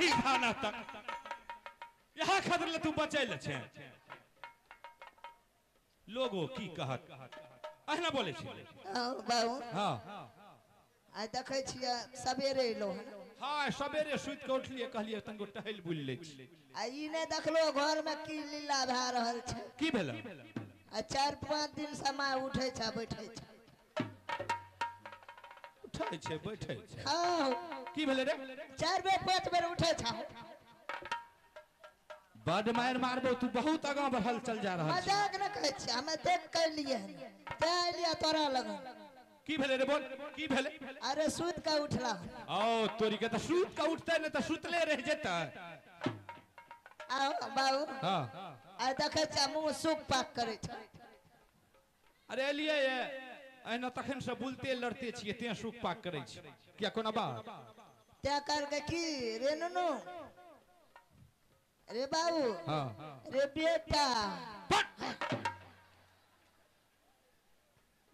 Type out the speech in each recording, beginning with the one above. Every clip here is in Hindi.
ही खाना तक यहाँ खतरे तू बचैल छे लोगो की कहत अहिना बोले छी बाबू हां आ देखे छियै सवेरे एलो हां सवेरे सुत के उठलिए कहलिए तनको टहल बुल ले छी आ ई ने देखलो घर में की लीला भए रहल छै की भेल आ 4-5 दिन समय उठे छै बैठे छै उठै छै बैठे छै हां की भेल रे 4 बेर 5 बेर उठे छै बड मार मारबो तू बहुत आगा बढ़ल चल जा रहल छै मजाक न कहै छी हमें देख के लिए ते लिया तोरा लग की भेले रे बोल की भेले अरे सूत के उठला ओ तोरी के त सूत के उठते न त सुतले रह जेता आओ बाबू हां आ देखे छ मुंह सुख पाक करे छै अरे एलिए ये एना तखन से बुलते लड़ते छिए ते सुख पाक करे छी किया कोना बात ते कर के की रे नुनु रे बाबू हां रे बेटा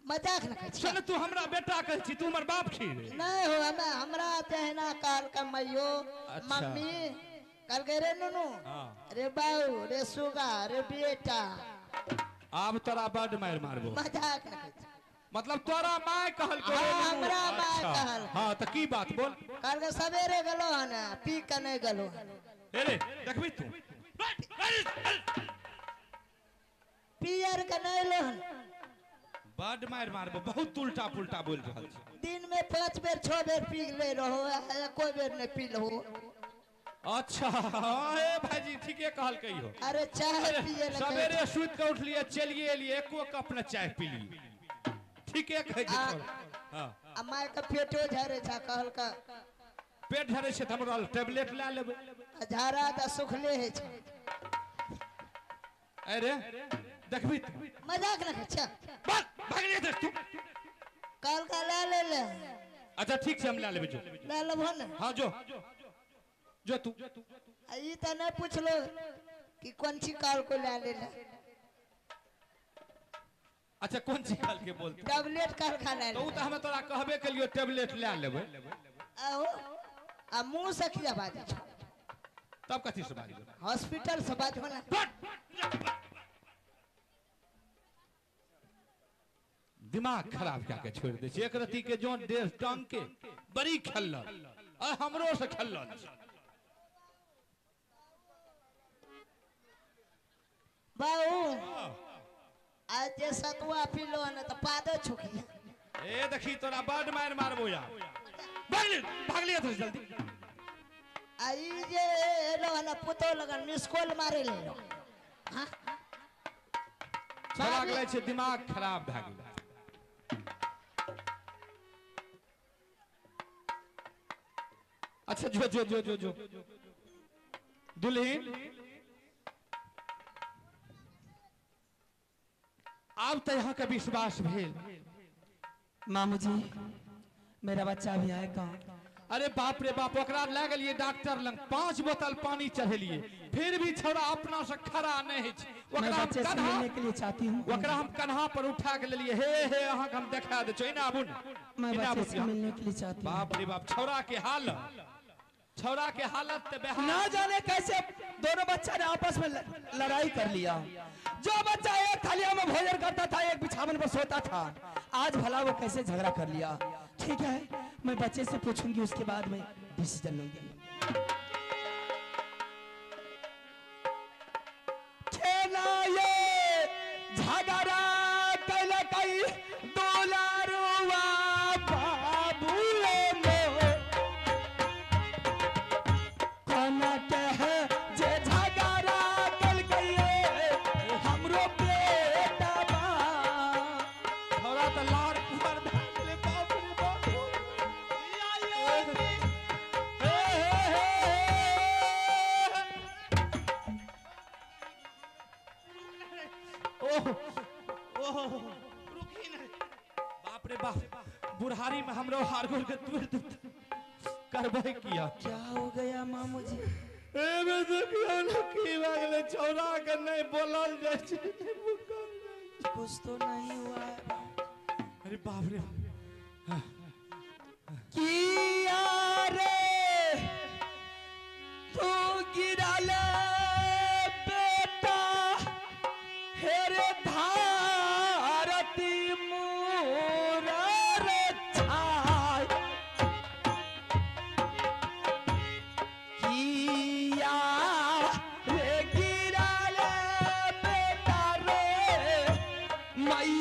मजाक न कर सुन तू हमरा बेटा कह छी तू हमर बाप छी रे नहीं हो हमरा तेहना काल का मैयो मम्मी कल के रे नुनु रे बाबू रे सुगा रे बेटा अब तोरा बड मार मारबो मजाक न कर मतलब तोरा माय कहल को हमरा माय कहल हां त की बात बोल कल के सवेरे गेलो हन पी के नहीं गेलो रे देखबी तू पियर के नहीं लो हन बड मार मारबो बहुत उल्टा पुल्टा बोल रहल छी दिन में 5 बेर 6 बेर पी ले रहो कोई बेर नहीं पी लो अच्छा ए भाईजी ठीके कहल कहियो अरे चाय पिए लगे सवेरे सुत के उठलिए चलिए एलिए एको कप न चाय पी ली ठीके कह छी हां आ माय के पेटो झरे छ कहल का पेट झरे छै त हमरा टेबलेट ला लेबै झाड़ा त सुखले है छ अरे देखबी मजाक न कर छ बस भागले दे तू कल का ले अच्छा ठीक छै हम ला लेबै जो ले लेबो न हां जो तू ई त नहीं पूछलो कि कौन सी काल को ले अच्छा कौन सी काल के बोलते टैबलेट काल खा ले तो त हम तोरा कहबे के लिए टैबलेट ला लेबै आओ आ मुंह से किया बाजी छ तब कथि से बाजी हॉस्पिटल से बात होना दिमाग खराब क्या के छोड़ दे छै एक रति के जोन देह टांग के बड़ी खेलल आ हमरो से खेलल बाऊ आज जे सतुआ पीलो न त पादो छुकी ए देखी तोरा बड मार मारबो या भागलिए तो जल्दी आई जे एलो न पुतो लगन मिस कॉल मारे ले हां छोड़ा गेलै छै दिमाग खराब भ गेलै अच्छा जो दुल्हन अब तो यहाँ का विश्वास भेल मामू जी मेरा बच्चा भी आएगा अरे बाप रे बाप ओकरा ले गेलिए डॉक्टर लंग 5 बोतल पानी चढ़ेलिए फिर भी छोरा अपना से खड़ा नहीं है मैं बच्चे से मिलने के लिए चाहती हूँ ओकरा हम कन्हा पर उठा के लेलिए हे अहाँ हम देखा दे छै ना आबू मैं बच्चे से मिलने के लिए चाहती हूँ बाप रे बाप छोरा के हालत ते बेहाल ना जाने कैसे दोनों बच्चा ने आपस में लड़ाई कर लिया जो बच्चा एक थालिया में भोजन करता था एक बिछावन पर सोता था आज भला वो कैसे झगड़ा कर लिया ठीक है मैं बच्चे से पूछूंगी उसके बाद मैं डिसीजन लूंगी झगड़ा कैला कई दुलारुआ बाबू बुढ़ारी में हमरो हारगोल के तुर करबे किया क्या हो गया मामू जी ए में तो की लागले छौरा के नहीं बोलल जाय छै कुछ तो नहीं हुआ अरे बाप रे किया रे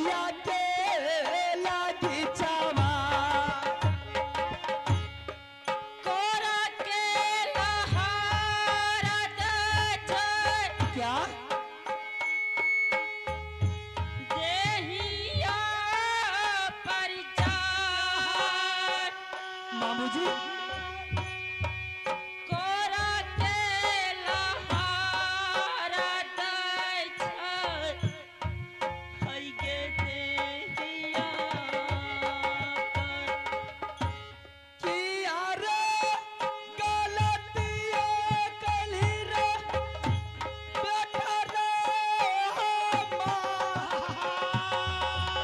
भैया के लागी चावा कोरा के लहारा क्या देहिया पर जाए मामू जी कोरा के लहारा हई गे देहिया किया रे गलतिया कली रे बेटा रे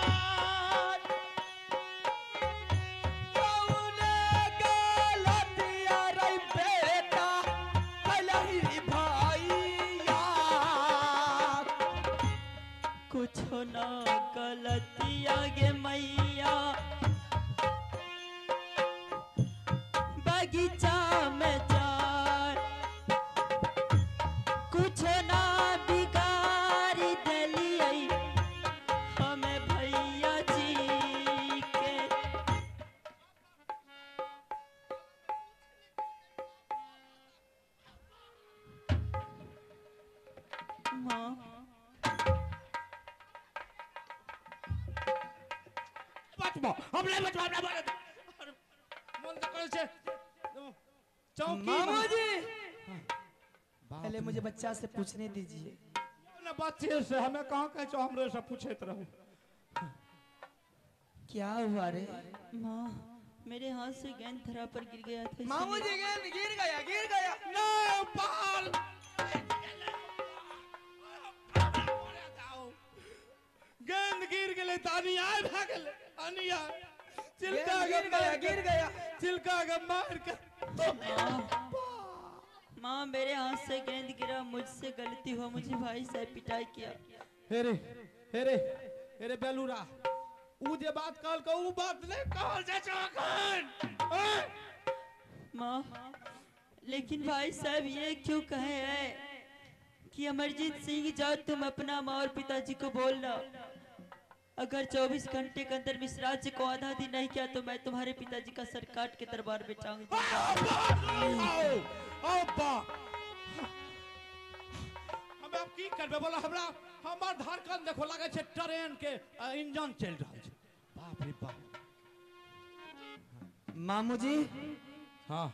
हमार कौने गलतिया रे बेटा कलही भैया कुछ न गलतिया गे मैया बगीचा में जाए कुछ ना बिगाड़ी दिलियै हमें भैया जी के माँ बचबो हमरे बचबो हमरा बोले मन तो करे छे चौकी मामू जी बाप पहले मुझे बच्चा से पूछने दीजिए ना बच्चे से हमें कहां कह छो हमरे से पूछत रहू क्या हुआ रे माँ मेरे हाथ से गेंद थरा पर गिर गया था मामू इसलिए- जी गेंद गिर गया नो बाल गेंद गिर गेले त अनिया भ गेले अनिया चिल्का गिर गया चिल्का के मार के माँ मेरे हाथ से गेंद गिरा मुझसे गलती हुआ मुझे भाई से पिटाई किया हेरे हेरे हेरे बेलूरा ऊ जे बात कहल को ऊ बात नहीं कहल जा चौकन माँ लेकिन भाई साहब ये क्यों कहे है कि अमरजीत सिंह जाओ तुम अपना माँ और पिताजी को बोलना अगर 24 घंटे के अंदर मिश्राज जी को आधा दिन नहीं किया तो मैं तुम्हारे पिताजी का सर काट के दरबार में टांग दूंगा। अब्बा हम अब की करबे बोला हमरा हमर धड़कन देखो लागे छे ट्रेन के इंजन चल रहल छे बाप रे बाप मामू जी हां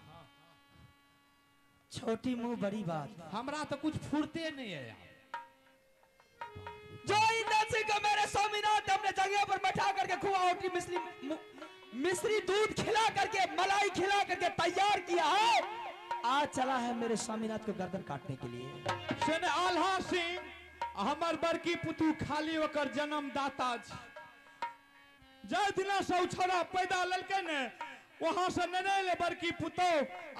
छोटी मुंह बड़ी बात हमरा तो कुछ फुरते नहीं है यार जो इंदर सिंह को मेरे स्वामीनाथ अपने जगह पर बैठा करके खुआ होटली मिश्री दूध खिला करके मलाई खिला करके तैयार किया है आज चला है मेरे स्वामीनाथ को गर्दन काटने के लिए सेने आल्हा सिंह हमर बड़की पुतू खाली ओकर जन्मदाता छी जय दिना से छोरा पैदा ललके ने वहां से नने ले बड़की पुतो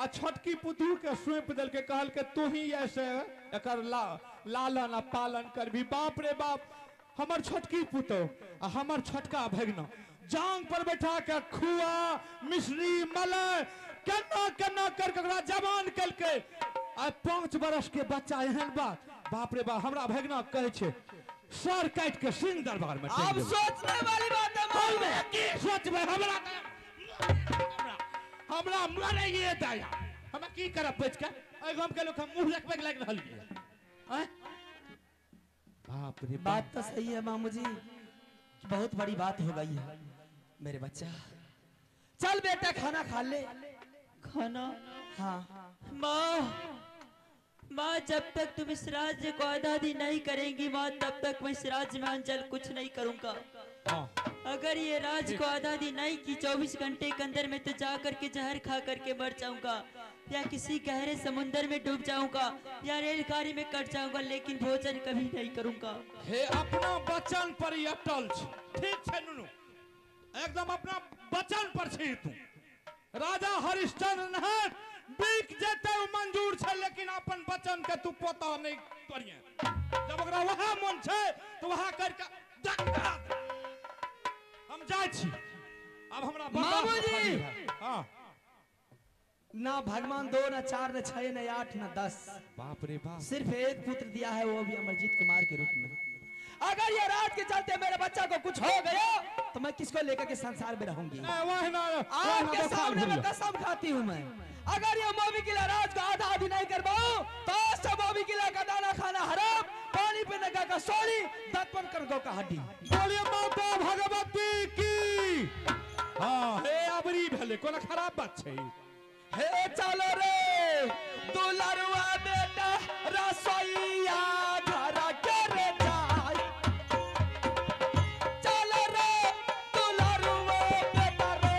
आ छोटकी पुतू के सौंप देल के कहल के तू ही ऐसे एकर लालन आ पालन करबी बाप रे बाप हमर छोटकी पुतो आ हमर छोटका भगना जांग पर बैठा के खुआ मिश्री मलाई केना केना कर के ओकरा जवान कल के आ 5 बरस के बच्चा एहन बाप रे बाप हमरा भगना कहे छे सर काट के सिंह दरबार में अब सोचने वाली बात है मालूम है की सोचबे हमरा मरे ये दया हम की करब बच के ए गांव के लोग हम मुंह रखबे लाग रहल हैं बाप रे बात तो सही है मामू जी बहुत बड़ी बात हो गई है मेरे बच्चा चल बेटा खाना खा ले खाना हाँ माँ जब तक तुम इस राज्य को आज़ादी नहीं करेंगी माँ तब तक मैं इस राज्य में अंचल कुछ नहीं करूँगा अगर ये राज्य को आज़ादी नहीं की 24 घंटे के अंदर में तो जा करके जहर खा करके मर जाऊंगा या किसी गहरे समुंदर में डूब जाऊंगा या रेलगाड़ी में कट जाऊंगा लेकिन भोजन कभी नहीं करूंगा। हे अपना वचन पर ही अटल छी ठीक है नुनु एकदम अपना वचन पर छी तू राजा हरिश्चंद्र नहर बिक जेते मंजूर छे लेकिन अपन वचन के तू पता नहीं करिए जब ओकरा वहां मन छे तो वहां करके धक्का हम जाय छी अब हमरा बाबूजी! हां ना भगवान 2 ना 4 ना 6 ना 8 ना 10 बाप रे बाप सिर्फ एक पुत्र दिया है वो भी अमरजीत कुमार के रूप में अगर ये राज के चलते मेरे बच्चा को कुछ हो गया तो मैं किसको लेकर के संसार में रहूंगी? आपके सामने मैं कसम खाती हूँ मैं, अगर ये मोबी किला राज को आधा आधी नहीं कर पाऊं तो सब मोबी किला का दाना खाना हराम, पानी पीने का कसौड़ी, दर्पण कर गो का हड्डी। बोलिए माता भगवती की। हाँ हे अबरी भेले कोनो खराब बात छै? हे चलो रे दुलरुआ बेटा रसोईया घर के रे जाय, चलो रे दुलरुआ बेटा रे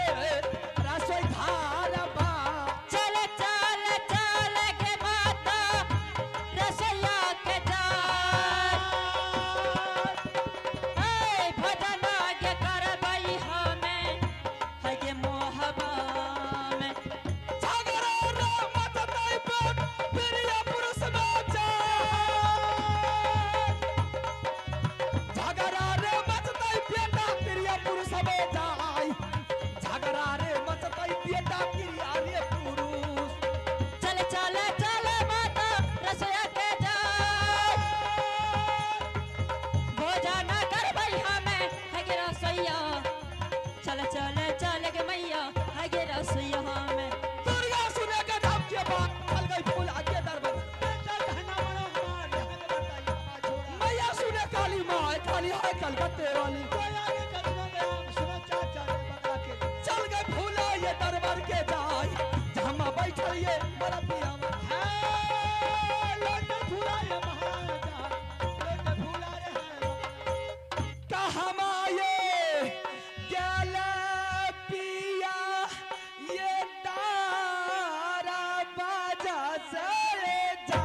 रसोई घर बा, चल चल चल के माता रसोईया के जाय, ऐ भजना के करबई हमें है के मोहबा में, झगड़ा रे मत तई पे प्रिय पुरुष में जाय, झगड़ा रे मत तई बेटा प्रिय पुरुष में जाय, झगड़ा रे मत तई बेटा प्रिय रे पुरुष, चल चल चल माता रसोईया के जाय, भोजन करबई हमें है के रसोईया, चल चल चल के मैया है के रसोईया में। दुर्गा सुने के नाम के बाद चल गई फूल आगे दरबार, मैया सुने काली माँ काली है कलकत्ते वाली, चल गए फूला ये दरबार के जाय, जहाँ माँ बैठल ये बड़ा पिया कहमा ये गेला पिया ये तारा बाजा से जा,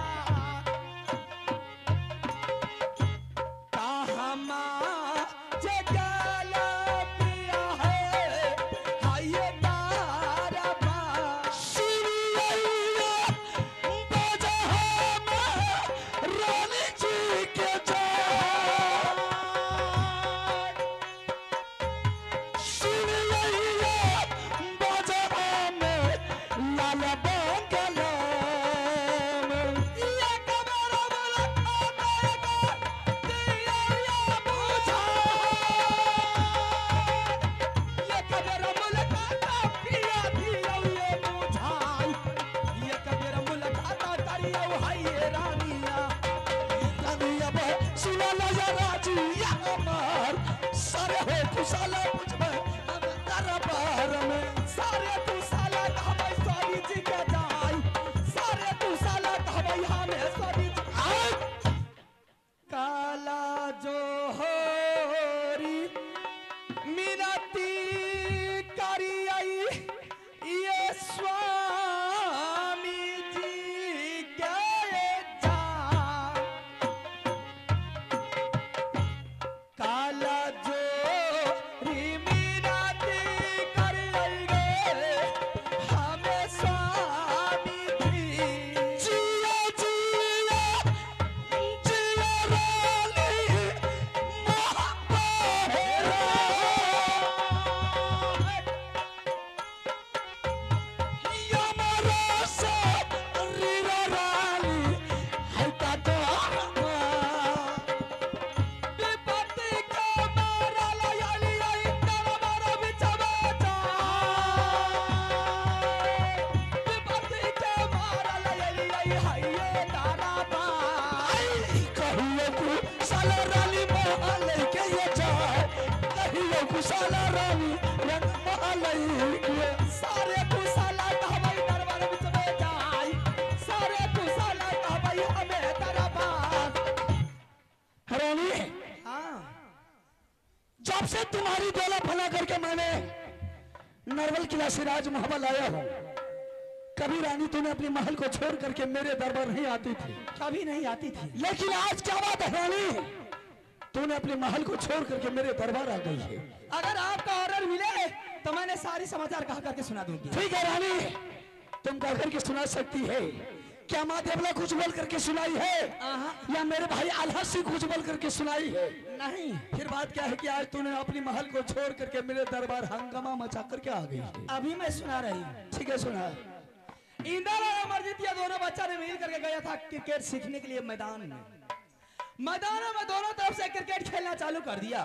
कहमा जे गेला पिया है हाय ये तारा बा, सुनिया बाजा हम रानी जी के जा, सुनिया बाजा हम लाल बंगला में, ये कमरा वाला खाता दिया या बुझा, ये कमरा वाला खाता पिया दिया ये बुझा, ये कमरा वाला खाता करिया हाय ये रानिया, रानिया बे सुना ला या राजिया अमर, सारे हो खुशाला मुझ में हम दरबार में, सारे तू साला कहबै स्वामी जी के जाय, सारे तू साला कहबै हमें स्वामी जी आय, काला जो होरी मिनती करियै ये स्वामी जी के जाय, काला जो मिनती करियै गे हमें स्वामी जी, जिया जिया जिया रानी महाबेरा, यमरा से रीरा रानी है का तो विपत्ति के मारा लयाली आई दरबार बिच में जाय, विपत्ति के मारा लयाली आई हाय ये दरबार, कहियो कुशाला रानी महल के ये जाय, कहियो कुशाला रानी रंग महल के, सारे कुशाला कहबै दरबार बिच में जाय, सारे कुशाला कहबै हमें दरबार। रानी हाँ जब से तुम्हारी डोला फना करके मैंने नरवल किला से राज महल आया हूँ, कभी रानी तूने अपने महल को छोड़ करके मेरे दरबार नहीं आती थी, कभी नहीं आती थी, लेकिन आज क्या बात है रानी, तूने अपने महल को छोड़ करके मेरे दरबार आ गई है। अगर आपका ऑर्डर मिले तो मैंने सारी समाचार कहा करके सुना दूंगी। ठीक है रानी, तुम कह करके सुना सकती है, क्या माँ देवला कुछ बोल करके सुनाई है या मेरे भाई आल्हा सिंह कुछ बोल करके सुनाई है? नहीं। फिर बात क्या है कि आज तूने अपनी महल को छोड़ करके मेरे दरबार हंगामा मचा करके आ गई है। अभी मैं सुना रही हूँ। ठीक है सुना। इंदर और अमरजीत ये दोनों बच्चा ने मिल करके गया था क्रिकेट सीखने के लिए मैदान में। मैदानों में दोनों तरफ से क्रिकेट खेलना चालू कर दिया।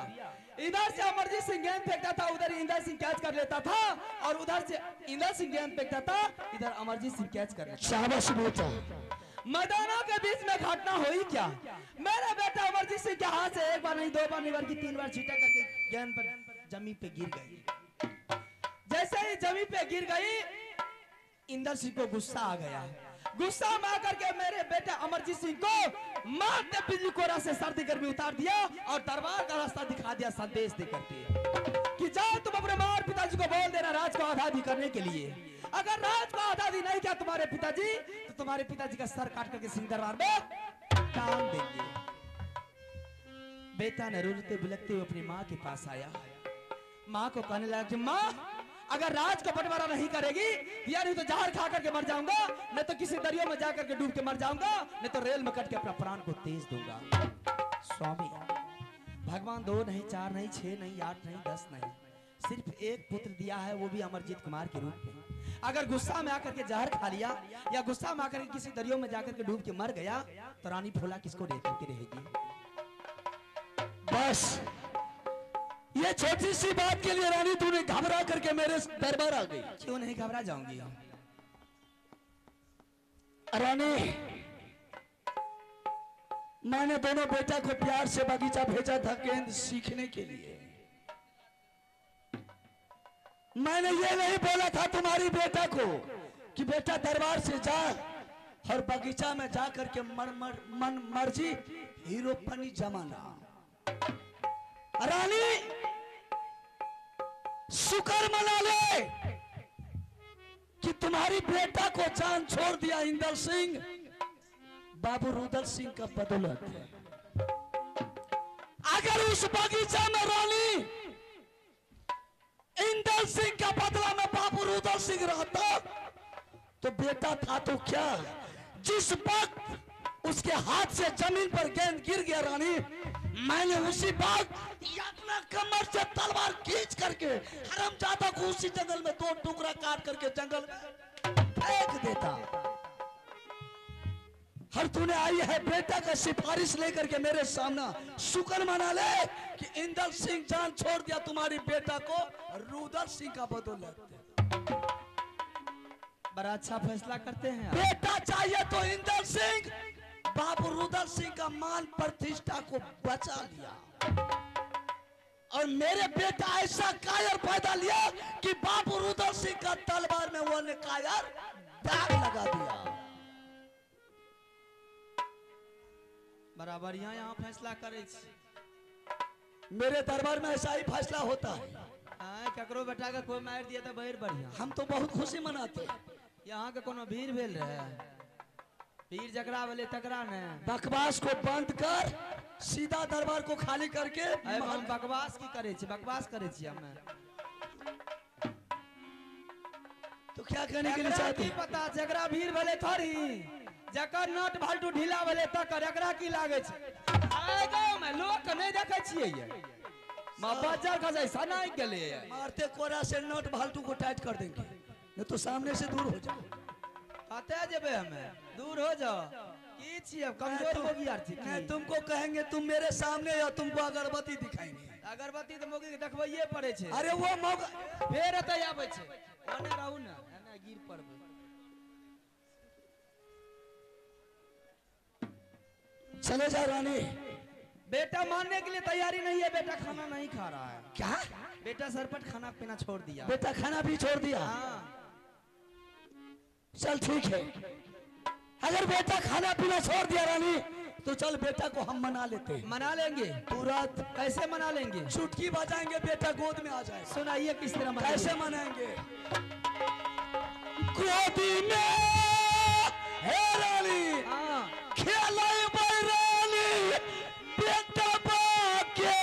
इधर से अमरजीत सिंह गेंद फेंकता था, उधर इंदर सिंह कैच कर लेता था, और उधर से इंदर सिंह गेंद फेंकता था, इधर अमरजीत सिंह कैच कर लेता। शाबाश बेटा। मैदानों के बीच में घटना हुई क्या, मेरा बेटा अमरजीत सिंह के हाथ से एक बार नहीं, दो बार नहीं, बल्कि 3 बार छीटा करके गेंद पर जमीन पे गिर गई। जैसे ही जमीन पे गिर गई, इंदर सिंह को गुस्सा आ गया। गुस्सा में आकर के मेरे बेटे अमरजीत सिंह को मारते बिजली कोरा से सर्दी गर्मी उतार दिया और दरबार का रास्ता दिखा दिया, संदेश देकर के कि जाओ तुम अपने मार पिताजी को बोल देना राज को आजादी करने के लिए। अगर राज को आजादी नहीं किया तुम्हारे पिताजी, तो तुम्हारे पिताजी का सर काट करके सिंह दरबार में टांग देंगे। बेटा ने रोते बिलखते हुए अपनी माँ के पास आया। माँ को कहने लगा कि माँ, अगर राज को बंटवारा नहीं करेगी, यार तो जहर खा करके मर जाऊंगा, नहीं तो किसी दरिया में जाकर के डूब के मर जाऊंगा, नहीं तो रेल में कट के अपना प्राण को तेज दूंगा। स्वामी, भगवान 2 नहीं, 4 नहीं, 6 नहीं, 8 नहीं, 10 नहीं, सिर्फ एक पुत्र दिया है, वो भी अमरजीत कुमार के रूप में। अगर गुस्सा में आकर के जहर खा लिया या गुस्सा में आकर के किसी दरिया में जाकर के डूब के मर गया, तो रानी फूला किसको दे करके रहेगी? बस ये छोटी सी बात के लिए रानी तूने घबरा करके मेरे दरबार आ गई। क्यों नहीं घबरा जाऊंगी रानी, मैंने दोनों बेटा को प्यार से बगीचा भेजा था गेंद सीखने के लिए। मैंने ये नहीं बोला था तुम्हारी बेटा को कि बेटा दरबार से जा और बगीचा में जा करके मन मर्जी हीरोपनी जमाना। रानी, शुक्र मना ले कि तुम्हारी बेटा को जान छोड़ दिया इंदर सिंह बाबू रुदल सिंह का बदौलत है। अगर उस बगीचा में रानी इंदर सिंह का बदला में बाबू रुदल सिंह रहता तो बेटा था तो क्या, जिस वक्त उसके हाथ से जमीन पर गेंद गिर गया रानी, मैंने उसी वक्त अपना कमर से तलवार खींच करके हरामजादा को उसी जंगल में 2 टुकड़ा काट करके जंगल में फेंक देता। हर तूने आई है बेटा का सिफारिश लेकर के मेरे सामने, शुक्र मना ले कि इंदर सिंह जान छोड़ दिया तुम्हारी बेटा को रुदल सिंह का बदौलत। बड़ा अच्छा फैसला करते हैं आप। बेटा चाहिए तो इंदर सिंह बाबू रुदल सिंह का मान प्रतिष्ठा को बचा लिया, और मेरे बेटा ऐसा कायर पैदा लिया कि बाबू रुदल सिंह का तलवार में वो ने कायर दाग लगा दिया। बराबर यहाँ फैसला करे मेरे दरबार में ऐसा ही फैसला होता है। ककरो बेटा का कोई मार दिया था बहुत बढ़िया, हम तो बहुत खुशी मनाते। यहाँ के कोनो भीड़ भेल रहे, भीड़ जकरा वाले तकरा ने। बकवास को बंद कर, सीधा दरबार को खाली करके। हम बकवास की करे छी, बकवास करे छी हमें। तो क्या कहने के लिए चाहते की पता जकरा भीड़ भले थोड़ी, जकर नट भाल्टू ढीला भले तकर एकरा की लागे छै। आए गांव में लोग के नहीं देखे छियै ये बाजार का जैसा नहीं गेले, मारते कोरा से नट भाल्टू को टाइट कर देंगे, नहीं तो सामने से दूर हो जाओ। कहते जेबे हमें दूर हो जाओ, की छियै कमजोर हो गया छी। नहीं, तुमको कहेंगे तुम मेरे सामने या तुमको अगरबत्ती दिखाएंगे। अगरबत्ती तो मोगी के देखबैये पड़े छै। अरे वो मौका फेर एतै आबै छै, ओने रहू ना, एने गिर पड़बै। चले जा रानी। बेटा मानने के लिए तैयारी नहीं है, बेटा खाना नहीं खा रहा है। क्या बेटा सरपट खाना पीना छोड़ दिया। बेटा खाना भी छोड़ दिया? हाँ। चल ठीक है, अगर बेटा खाना पीना छोड़ दिया रानी, तो चल बेटा को हम मना लेते। मना लेंगे तुरंत। कैसे मना लेंगे? चुटकी बजाएंगे, बेटा गोद में आ जाए। सुनाइए किस तरह मनाएंगे? कैसे मनाएंगे? गोदी में है रानी, हाँ। खेले रानी, बेटा बाके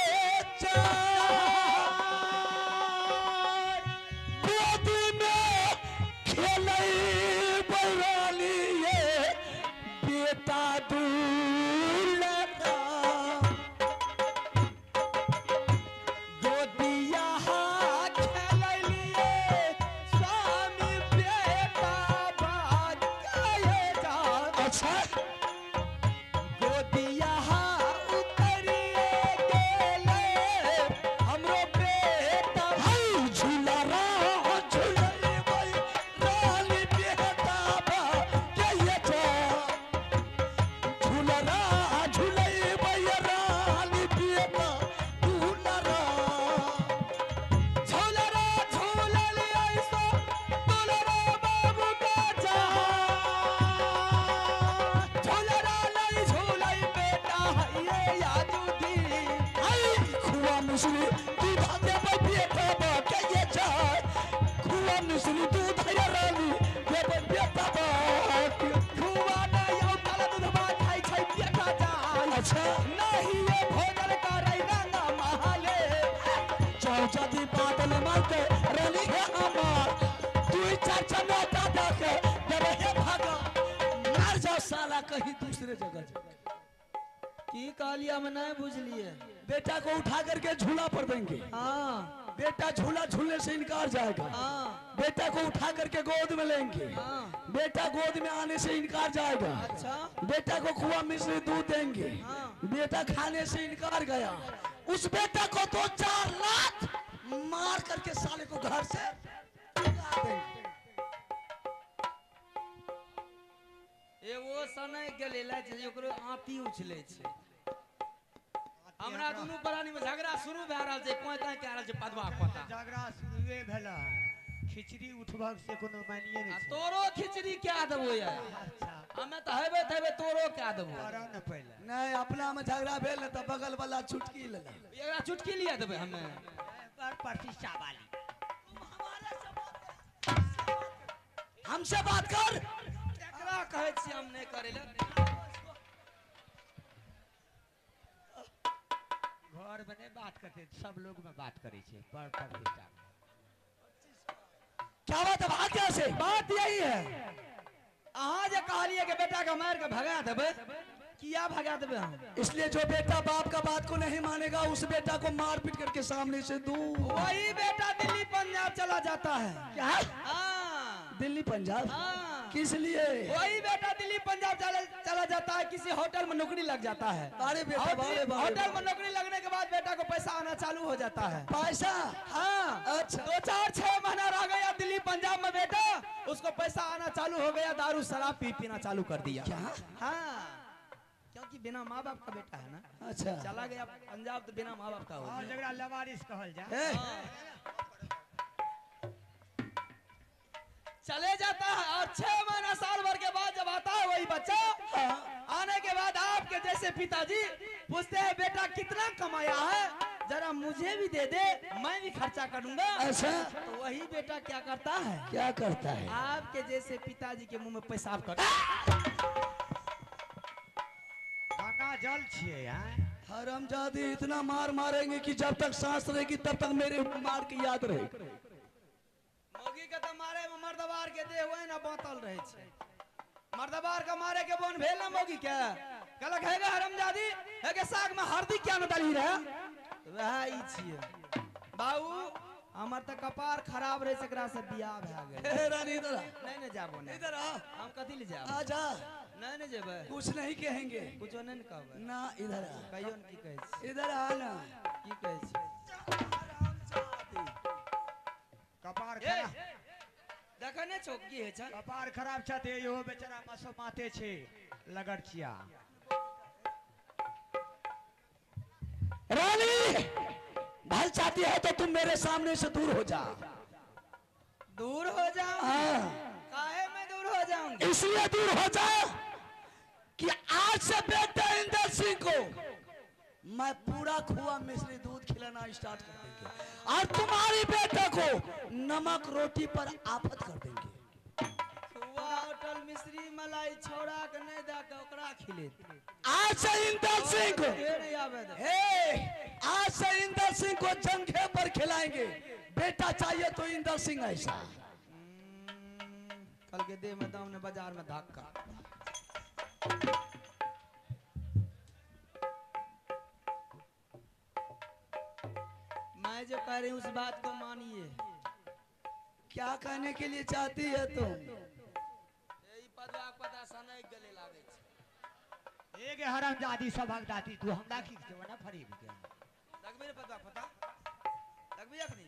गोदी में खेले रानी, ये बेटा दूल्हा गोदिया खेलै लिए स्वामी बेटा बाके जा। अच्छा गोदिया मिश्री दूध देवे बेटा बा के ये चाय खुआ मिश्री दूध है रानी देवे बेटा बा खुआ ना यो काला दूध बा खाई छै बेटा जाय अच्छा नहीं ये भोजन करे रंगा महाले चौचदी बादल मारते रानी है हमार तू चार चनाटा देखे देवे हे भागा मर जा साला कहीं दूसरे जगह जा की कहलिया मैं नहीं बुझलिए बेटा को उठा करके झूला पर देंगे हाँ बेटा झूला झूलने से इनकार जाएगा हाँ बेटा को उठा करके गोद में लेंगे हाँ बेटा गोद में आने से इनकार जाएगा अच्छा बेटा को खुआ मिश्री दूध देंगे हाँ। बेटा खाने से इनकार गया उस बेटा को 2-4 लात मार करके साले को घर से निकाल देंगे। ए वो सनय गेले ला जे ओकरो आंती उछले छै हमरा दुनू प्राणी में झगड़ा शुरू भए रहल छै कोइ कह रहल छै पदवा पता झगड़ा शुरुए भेला खिचड़ी उठबक से कोनो मानिए आ नहीं तोरो खिचड़ी क्या देबो यार अच्छा हमें तो हेबे तोरो क्या देबो करो न पहले नहीं अपना में झगड़ा भेल न तो बगल वाला चुटकी ले ले एकरा चुटकी लिया देबे हमें पर प्रतिष्ठा वाली हमसे बात कर एकरा कहै छी हम नहीं करे ले घर में नहीं बात करते सब लोग में बात करे छे पर प्रतिष्ठा क्या बात है भाग्य से बात यही है अहाँ जे कहलिए कि बेटा के मार के भगा देबे किया भगा देबे हम इसलिए जो बेटा बाप का बात को नहीं मानेगा उस बेटा को मार पीट करके सामने से दूर वही बेटा दिल्ली पंजाब चला जाता है क्या हाँ दिल्ली पंजाब हाँ। किस लिए वही बेटा दिल्ली पंजाब चला जाता है किसी होटल में नौकरी लग जाता है अरे बेटा बारे बारे होटल में नौकरी लगने के बाद बेटा को पैसा आना चालू हो जाता है पैसा हाँ अच्छा 2-4-6 महीना रह गया दिल्ली पंजाब में बेटा उसको पैसा आना चालू हो गया दारू शराब पीना चालू कर दिया क्या हाँ क्योंकि बिना माँ बाप का बेटा है ना अच्छा चला गया पंजाब तो बिना माँ बाप का हो और गया झगड़ा लवारिस कहल जा ए, चले जाता है और 6 महीना साल भर के बाद जब आता है वही बच्चा आने के बाद आपके जैसे पिताजी पूछते हैं बेटा कितना कमाया है जरा मुझे भी दे दे मैं भी खर्चा करूंगा अच्छा तो वही बेटा क्या करता है क्या करता है आपके जैसे पिताजी के मुंह में पेशाब कर गंगा जल छिए हैं हरामजादी इतना मार मारेंगे कि जब तक सांस रहेगी तब तक मेरे मार की याद रहे मोगी के तो मारे में मर्दबार के दे हुए ना बातल रहे छे मर्दबार का मारे के बोन भेल ना मोगी के कहलक हैगा हरामजादी है के साग में हल्दी क्या न डाली रहे वह ई छिए बाबू हमर त कपार खराब रहे सकरा से बियाह भ गेल ए, रानी इधर आ, नहीं नहीं जाबो नहीं इधर आ हम कथि ले जाब आजा नहीं नहीं जेबे कुछ नहीं कहेंगे कुछ नहीं न कहबे ना इधर आ कहियो न की कहै छी इधर आ ना की कहै छी कपार ए खराब देखने चौक की है छ कपार खराब छते यो बेचारा मसो माते छे लगड़चिया रानी भल चाहती है तो तुम मेरे सामने से दूर हो जा दूर हो जाऊं हाँ। काहे मैं दूर हो जाऊंगी इसलिए दूर हो जा कि आज से बेटा इंदर सिंह को मैं पूरा खुआ मिश्री दूध खिलाना स्टार्ट कर देंगे और तुम्हारी बेटा को नमक रोटी पर आफत कर देंगे खुआ होटल मिश्री मलाई छोड़ा के नहीं दा के ओकरा खिले आज से इंदर सिंह को नहीं आवे दे हे आज से इंदर सिंह को जंघे पर खिलाएंगे बेटा चाहिए तो इंदर सिंह ऐसा कल के दे में दाम ने बाजार में धक्का मैं जो कह रही हूँ उस बात को मानिए क्या कहने के लिए चाहती है तुम यही पदवा पता सनई गले लागे छे एक हरामजादी सभक दाती तू हमरा की जवना फरी भी के लगबे रे पदवा पता लगबे अखनी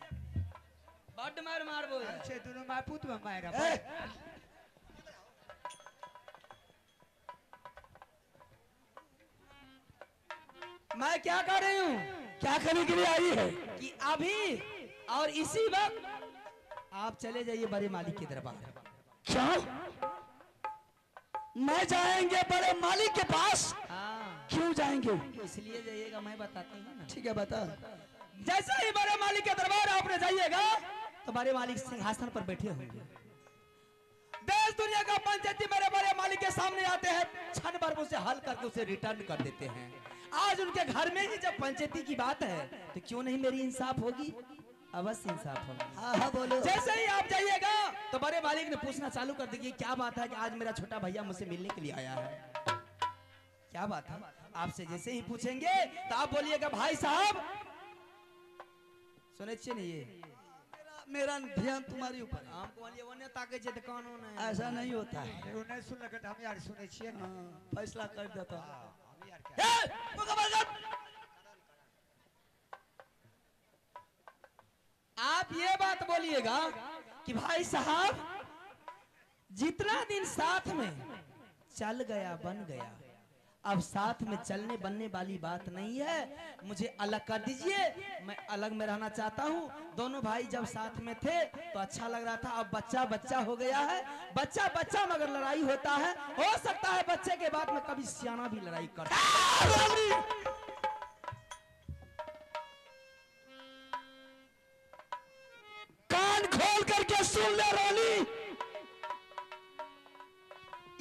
बड मार मारबो अच्छे दोनों माय पुत में मायरा ए, मैं क्या कर रही हूँ क्या करने के लिए आई है कि अभी और इसी वक्त आप चले जाइए बड़े मालिक के दरबार क्या मैं जाएंगे बड़े मालिक के पास हाँ क्यों जाएंगे इसलिए जाइएगा मैं बताता हूँ ना ठीक है बता जैसे ही बड़े मालिक के दरबार आपने जाइएगा तो बड़े मालिक सिंहासन पर बैठे होंगे। देश दुनिया का पंचायती मेरे बड़े मालिक के सामने आते हैं, क्षण भर उसे हल करके उसे रिटर्न कर देते हैं। आज उनके घर में ही जब पंचायती की बात है तो क्यों नहीं मेरी इंसाफ होगी? अवश्य इंसाफ होगी। हाँ बोलो। जैसे ही आप जाइएगा तो बड़े मालिक ने पूछना चालू कर दी, क्या बात है कि आज मेरा छोटा भैया मुझसे मिलने के लिए आया है, क्या बात है? आपसे जैसे ही पूछेंगे तो आप बोलिएगा भाई साहब, सुने छे नहीं ये मेरा ध्यान तुम्हारी ऊपर है। हमको वाली वो ने ताके छे तो कानून है, ऐसा नहीं होता है। वो नहीं सुन लगे तो हम यार सुने छिए ना। फैसला कर देता। हम यार क्या आप ये बात बोलिएगा कि भाई साहब जितना दिन साथ में चल गया बन गया, अब साथ में चलने बनने वाली बात नहीं है, मुझे अलग कर दीजिए, मैं अलग में रहना चाहता हूँ। दोनों भाई जब साथ में थे तो अच्छा लग रहा था, अब बच्चा बच्चा हो गया है, बच्चा बच्चा मगर लड़ाई होता है, हो सकता है बच्चे के बाद में कभी सियाना भी लड़ाई कर। कान खोल करके सुन ले रानी,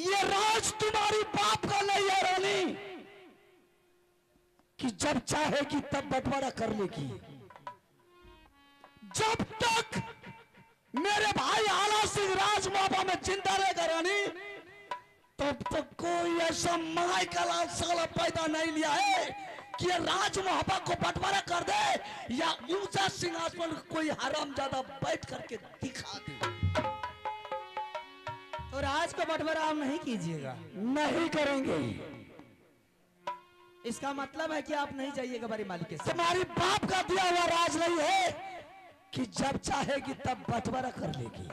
ये राज तुम्हारी बाप का नहीं है रानी, कि जब चाहेगी तब बंटवारा कर लेगी। जब तक मेरे भाई आला सिंह राज मोहब्बा में जिंदा रहेगा रानी, तब तक कोई ऐसा माय का लाल साला पैदा नहीं लिया है कि ये राज मोहब्बा को बंटवारा कर दे या ऊंचा सिंहासन पर कोई हरामजादा बैठ करके दिखा दे। तो राज को बंटवारा आप नहीं कीजिएगा? नहीं करेंगे। इसका मतलब है कि आप नहीं जाइएगा बड़े मालिक के साथ। तुम्हारी बाप का दिया हुआ राज नहीं है कि जब चाहेगी तब बंटवारा कर लेगी।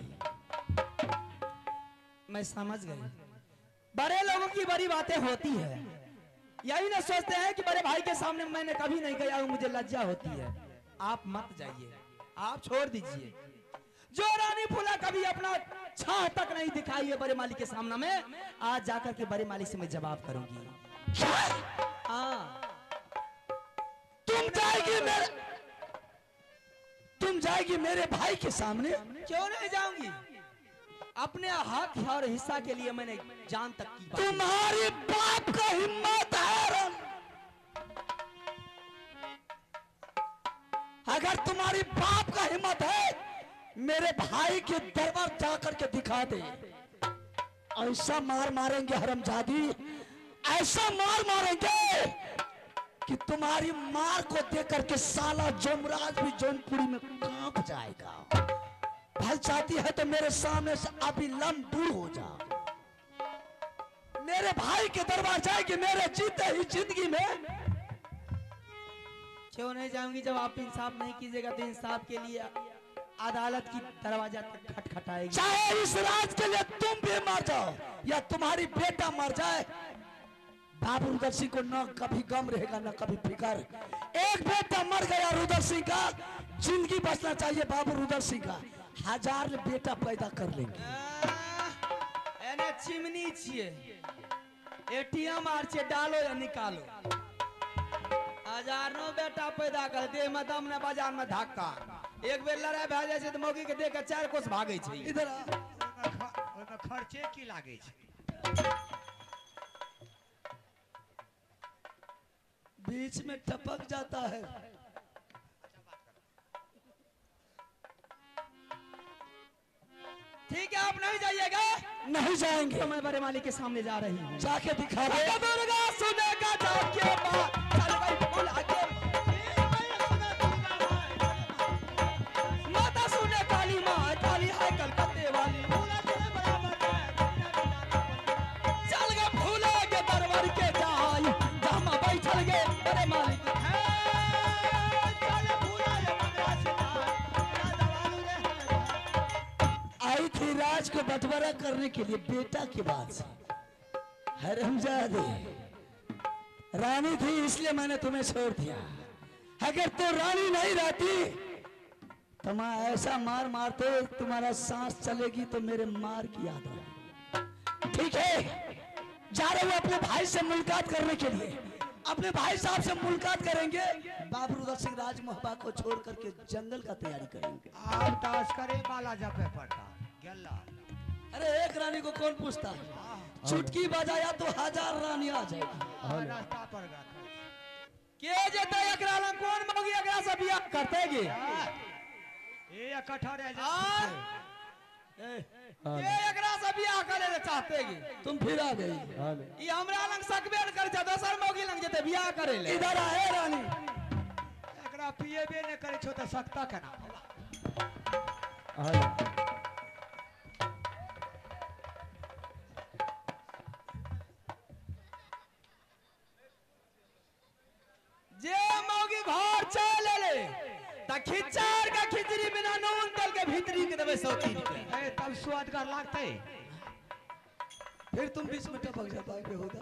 मैं समझ गई, बड़े लोगों की बड़ी बातें होती है, यही ना सोचते हैं कि बड़े भाई के सामने मैंने कभी नहीं गया हूं, मुझे लज्जा होती है। आप मत जाइए, आप छोड़ दीजिए। जो रानी फूला कभी अपना छाह तक नहीं दिखाई है बड़े मालिक के सामने में, आज जाकर के बड़े मालिक से मैं जवाब करूंगी। हाँ, तुम जाएगी मेरे भाई के सामने? क्यों नहीं जाऊंगी? अपने हक और हिस्सा के लिए मैंने जान तक की बात। तुम्हारी बाप का हिम्मत है, अगर तुम्हारी बाप का हिम्मत है मेरे भाई के दरबार जाकर के दिखा दे। ऐसा मार मारेंगे हरमजादी, ऐसा मार मारेंगे कि तुम्हारी मार को देख करके साला जमराज भी जौनपुरी में कांप जाएगा। भाई चाहती है तो मेरे सामने से अभी लम दूर हो जा। मेरे भाई के दरबार जाएगी मेरे जीते ही जिंदगी में। क्यों नहीं जाऊंगी? जब आप इंसाफ नहीं कीजिएगा तो इंसाफ के लिए अदालत की दरवाजा तक खटखटाएगी। चाहे इस राज के लिए तुम भी मर जाओ या तुम्हारी बेटा मर जाए, बाबू रुदल सिंह को न कभी गम रहेगा न कभी फिकर। एक बेटा मर गया रुदल सिंह का, जिंदगी बचना चाहिए बाबू रुदल सिंह का। 1000 बेटा पैदा कर लेंगे। एने चिमनी छिए, एटीएम आर छे, डालो या निकालो। 1000 बेटा पैदा कर दे में दम ने बाजार में धक्का। एक बेर लड़ाई भए जाए तो मौगी के देख के 4 कोस भागे छे। इधर ओमे खर्चे की लागे छे? बीच में टपक जाता है। ठीक है, आप नहीं जाइएगा? नहीं जाएंगे। तो मैं बड़े मालिक के सामने जा रही हूँ। जाके दिखा दे। दुर्गा सुनेगा जाके बात, चल भाई फूल आगे। माता सुने काली माँ, काली है कलकत्ते वाली। चल गे फूला के दरबार के जाई, जहाँ बैठल गे बड़े मालिक। आई थी राज को बंटवारा करने के लिए बेटा के बाद से। हरमजादे, रानी थी इसलिए मैंने तुम्हें छोड़ दिया। अगर तो रानी नहीं रहती तो मैं ऐसा मार मारते तुम्हारा सांस चलेगी तो मेरे मार की याद आएगी। ठीक है, जा रहे हो अपने भाई से मुलाकात करने के लिए। अपने भाई साहब से मुलाकात करेंगे, बाबू रुद्र सिंह राज मोहबा को छोड़ करके जंगल का तैयारी करेंगे। आप ताश करे माला जपे पड़ता गल्ला। अरे एक रानी को कौन पूछता है, चुटकी बजाया तो 1000 रानी आ जाएगी। रास्ता पर गया के जेता एकरा लंग कौन मौगी एकरा से बियाह करतेगी? ये इकट्ठा रह जा। के एकरा से बियाह करे रे चाहतेगी? तुम फिर आ गई। ई हमरा लंग सकबे न कर जा, दोसर मौगी लंग जेते बियाह करे ले। इधर आए रानी। एकरा पिएबे न करे छो त सकता केना? जे मौगी घर चले ले त खिचार का खिचड़ी बिना नून तेल के भीतरी के देबे सौतीन के। ए तब स्वादगर लागते। फिर तुम बीच में टपक जाता है, होगा